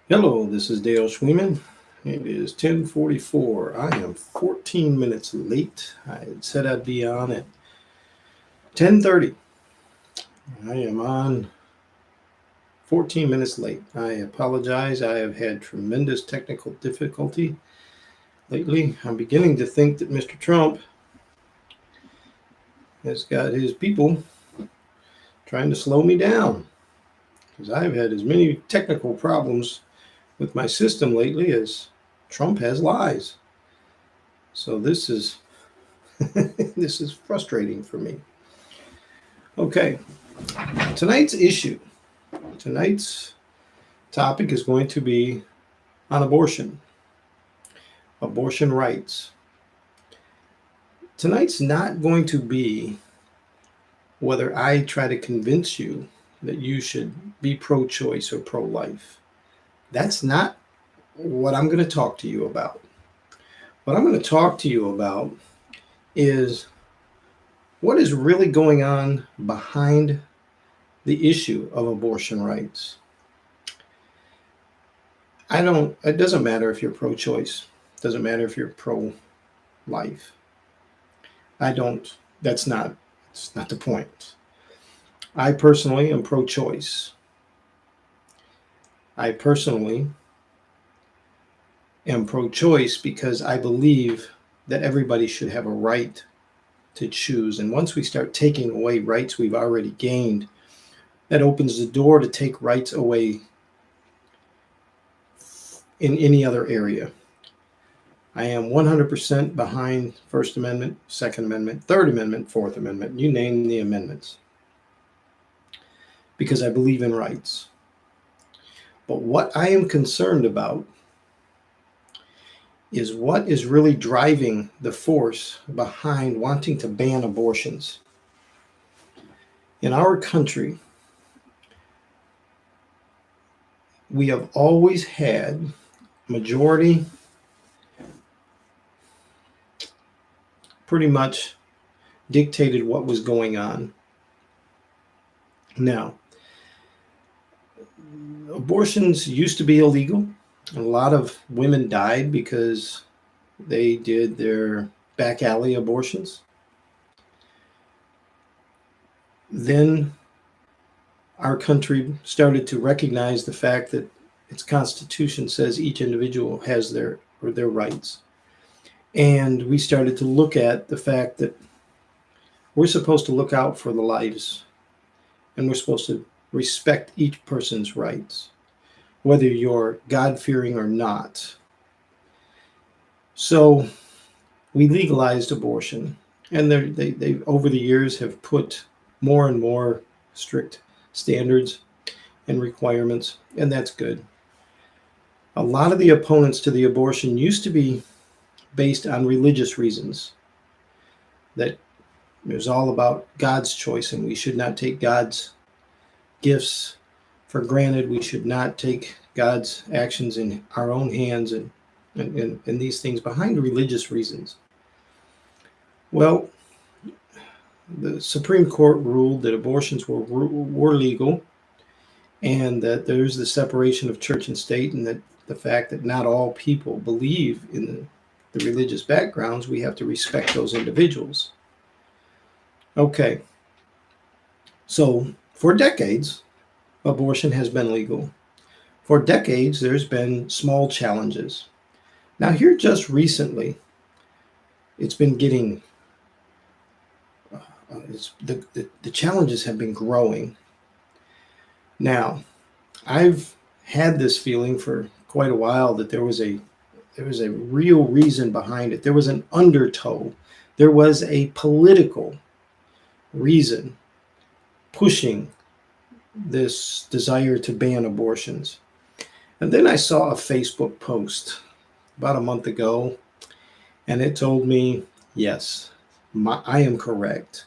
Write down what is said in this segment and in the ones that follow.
Hello, this is Dale Schweeman. It is 10:44. I am 14 minutes late. I had said I'd be on at 10:30. I am on 14 minutes late. I apologize. I have had tremendous technical difficulty lately. I'm beginning to think that Mr. Trump has got his people trying to slow me down because I've had as many technical problems with my system lately as Trump has lies. So this is this is frustrating for me. Okay, tonight's topic is going to be on abortion rights. Tonight's not going to be whether I try to convince you that you should be pro-choice or pro-life. That's not what I'm going to talk to you about. What I'm going to talk to you about is what is really going on behind the issue of abortion rights. It doesn't matter if you're pro-choice. It doesn't matter if you're pro-life. It's not the point. I personally am pro-choice. I personally am pro-choice because I believe that everybody should have a right to choose. And once we start taking away rights we've already gained, that opens the door to take rights away in any other area. I am 100% behind First Amendment, Second Amendment, Third Amendment, Fourth Amendment, you name the amendments, because I believe in rights. But what I am concerned about is what is really driving the force behind wanting to ban abortions. In our country, we have always had majority pretty much dictated what was going on. Now, abortions used to be illegal. A lot of women died because they did their back alley abortions. Then our country started to recognize the fact that its Constitution says each individual has their rights. And we started to look at the fact that we're supposed to look out for the lives, and we're supposed to respect each person's rights, whether you're God-fearing or not. So we legalized abortion, and they over the years have put more and more strict standards and requirements, and that's good. A lot of the opponents to the abortion used to be based on religious reasons, that it was all about God's choice, and we should not take God's gifts for granted. We should not take God's actions in our own hands and these things behind religious reasons. Well, the Supreme Court ruled that abortions were legal, and that there's the separation of church and state, and that the fact that not all people believe in the religious backgrounds, we have to respect those individuals. Okay. So for decades, abortion has been legal. For decades, there's been small challenges. Now here just recently, it's been getting, the challenges have been growing. Now, I've had this feeling for quite a while that there was a real reason behind it. There was an undertow. There was a political reason pushing this desire to ban abortions. And then I saw a Facebook post about a month ago, and it told me, yes, I am correct.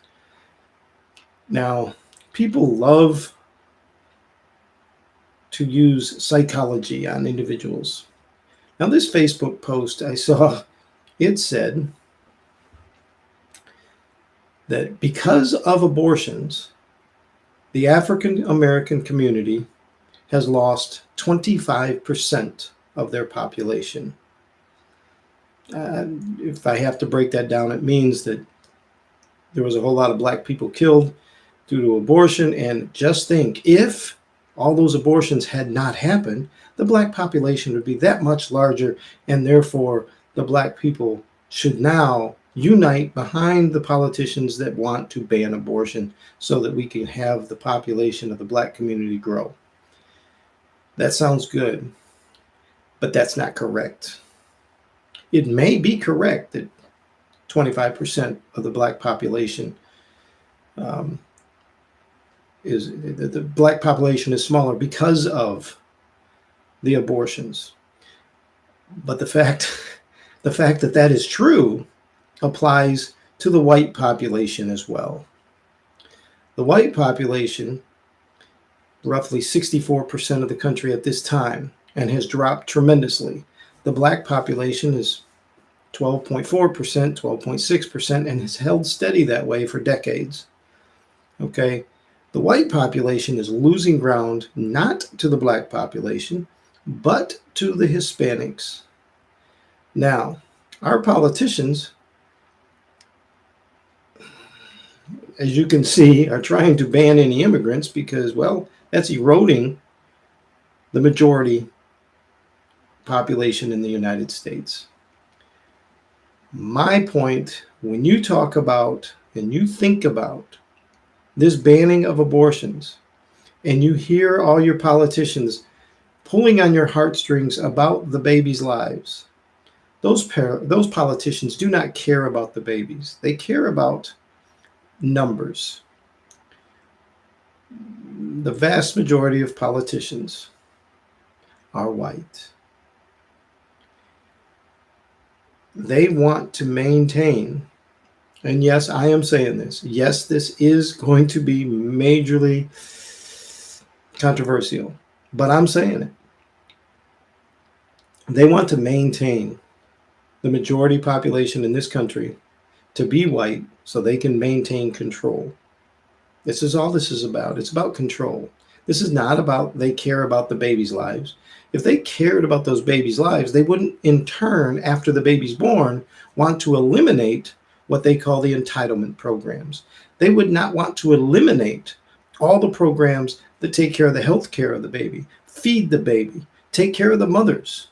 Now, people love to use psychology on individuals. Now, this Facebook post I saw, it said that because of abortions, The African American community has lost 25% of their population. If I have to break that down, it means that there was a whole lot of black people killed due to abortion. And just think, if all those abortions had not happened, the black population would be that much larger, and therefore the black people should now unite behind the politicians that want to ban abortion so that we can have the population of the black community grow. That sounds good, but that's not correct. It may be correct that 25% of the black population is the black population is smaller because of the abortions. But the fact that that is true applies to the white population as well. The white population, roughly 64% of the country at this time, and has dropped tremendously. The black population is 12.4%, 12.6%, and has held steady that way for decades. Okay, the white population is losing ground not to the black population, but to the Hispanics. Now, our politicians, as you can see, are trying to ban any immigrants because, well, that's eroding the majority population in the United States. My point, when you talk about and you think about this banning of abortions, and you hear all your politicians pulling on your heartstrings about the babies' lives, those politicians do not care about the babies. They care about numbers. The vast majority of politicians are white. They want to maintain, and yes, I am saying this, yes, this is going to be majorly controversial, but I'm saying it. They want to maintain the majority population in this country to be white so they can maintain control. This is all this is about. It's about control. This is not about they care about the babies' lives. If they cared about those babies' lives, they wouldn't in turn, after the baby's born, want to eliminate what they call the entitlement programs. They would not want to eliminate all the programs that take care of the health care of the baby, feed the baby, take care of the mothers.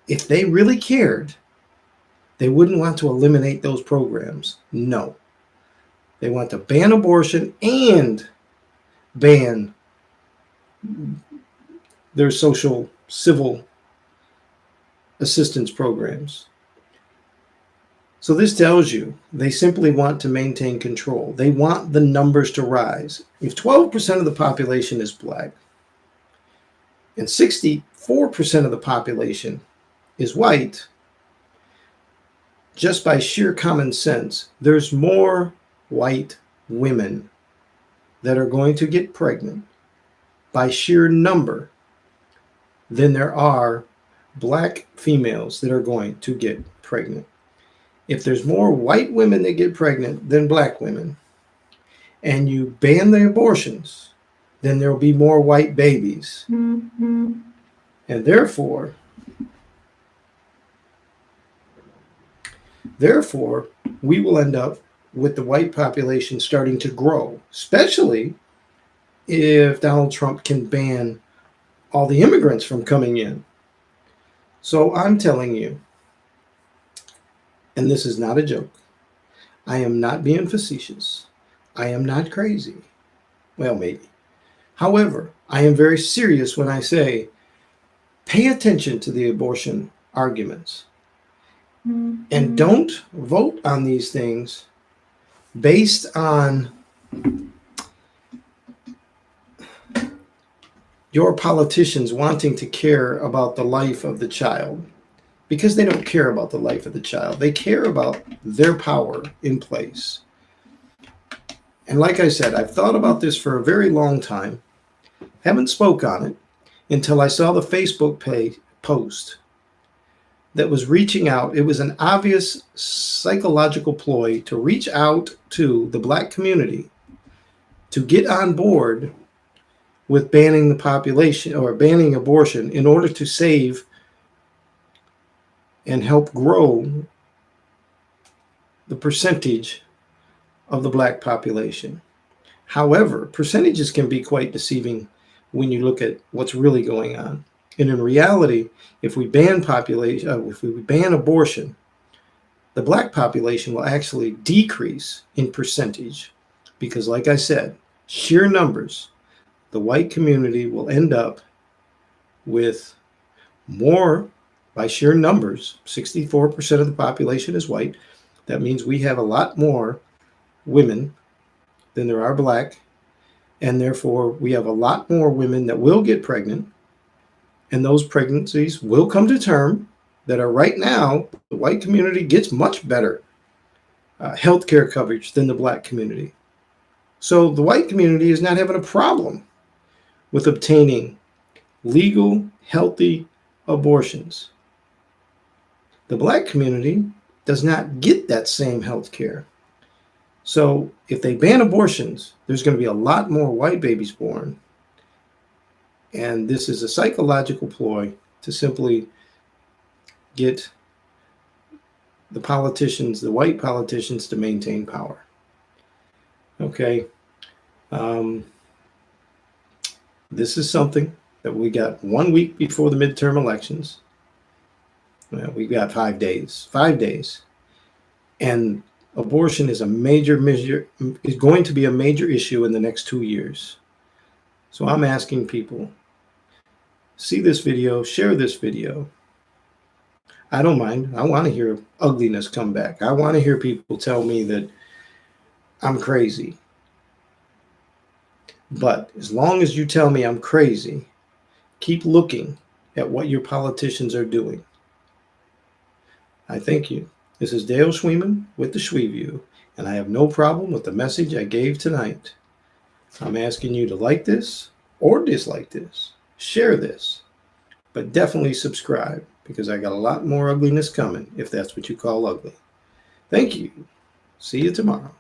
If they really cared, they wouldn't want to eliminate those programs. No. They want to ban abortion and ban their social, civil assistance programs. So this tells you they simply want to maintain control. They want the numbers to rise. If 12% of the population is black and 64% of the population is white, just by sheer common sense, there's more white women that are going to get pregnant by sheer number than there are black females that are going to get pregnant. If there's more white women that get pregnant than black women, and you ban the abortions, then there will be more white babies. Mm-hmm. And therefore, we will end up with the white population starting to grow, especially if Donald Trump can ban all the immigrants from coming in. So I'm telling you, and this is not a joke, I am not being facetious. I am not crazy. Well, maybe. However, I am very serious when I say, pay attention to the abortion arguments. Mm-hmm. And don't vote on these things based on your politicians wanting to care about the life of the child, because they don't care about the life of the child. They care about their power in place. And like I said, I've thought about this for a very long time, haven't spoke on it until I saw the Facebook post that was reaching out. It was an obvious psychological ploy to reach out to the black community to get on board with banning the population or banning abortion in order to save and help grow the percentage of the black population. However, percentages can be quite deceiving when you look at what's really going on. And in reality, if we ban abortion, the black population will actually decrease in percentage because, like I said, sheer numbers, the white community will end up with more by sheer numbers. 64% of the population is white. That means we have a lot more women than there are black, and therefore we have a lot more women that will get pregnant, and those pregnancies will come to term that are right now, the white community gets much better health care coverage than the black community. So the white community is not having a problem with obtaining legal, healthy abortions. The black community does not get that same health care. So if they ban abortions, there's going to be a lot more white babies born. And this is a psychological ploy to simply get the politicians, the white politicians, to maintain power. Okay. This is something that we got 1 week before the midterm elections. We got 5 days. 5 days. And abortion is is going to be a major issue in the next 2 years. So I'm asking people, see this video, share this video. I don't mind. I want to hear ugliness come back. I want to hear people tell me that I'm crazy. But as long as you tell me I'm crazy, keep looking at what your politicians are doing. I thank you. This is Dale Schweeman with the Schweeview, and I have no problem with the message I gave tonight. I'm asking you to like this or dislike this, share this, but definitely subscribe because I got a lot more ugliness coming if that's what you call ugly. Thank you. See you tomorrow.